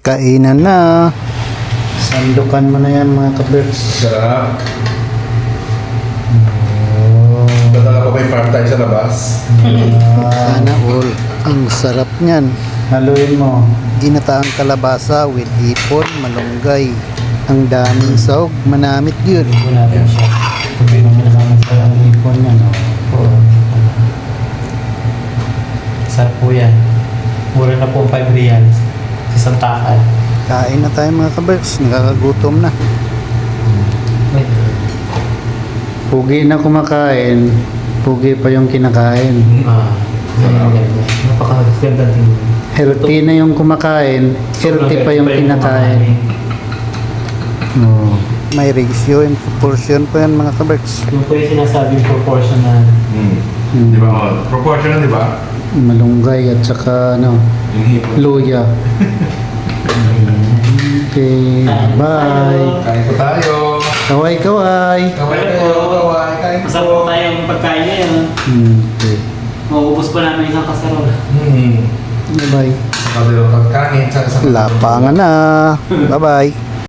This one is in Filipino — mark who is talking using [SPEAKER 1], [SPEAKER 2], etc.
[SPEAKER 1] Kainan na. Sandukan mo na yan mga kabirds.
[SPEAKER 2] Sarap.
[SPEAKER 1] Oh.
[SPEAKER 2] Dadala pa ba yung part time sa labas?
[SPEAKER 1] Sana all. Ang sarap niyan. Haluin mo. Ginataang kalabasa with hipon, malunggay. Ang daming sahog. Manamit yun.
[SPEAKER 3] Ito natin siya. Ito yung pinakamas sa
[SPEAKER 1] Hipon yan.
[SPEAKER 3] Oo. Sarap po yan. Mura na po 5 reals. Sa isang takal.
[SPEAKER 1] Kain na tayo mga kabirds. Nakakagutom na.
[SPEAKER 3] Ay,
[SPEAKER 1] Pugi na kumakain. Pugi pa yung kinakain.
[SPEAKER 3] napakaganda din.
[SPEAKER 1] Healthy na yung kumakain. Healthy pa yung kinakain. Oh. May ratio and proportion pa yan mga kabirds.
[SPEAKER 3] Yung po yung sinasabing proportional.
[SPEAKER 2] Di ba? Oh, proportional, di ba?
[SPEAKER 1] Malunggay at saka ano,
[SPEAKER 2] Yung hipon.
[SPEAKER 1] luya. Okay, bye.
[SPEAKER 2] Kain po tayo.
[SPEAKER 1] Kaway, kaway.
[SPEAKER 2] Kaway kayo, kaway. Kain
[SPEAKER 3] Masarap
[SPEAKER 2] po.
[SPEAKER 3] po tayong pagkain ngayon.
[SPEAKER 1] Okay.
[SPEAKER 3] Mauubos pa namin isang kasarola.
[SPEAKER 1] Bye-bye.
[SPEAKER 2] Sa kadero pagkain, sa
[SPEAKER 1] Lapangan na. Bye-bye.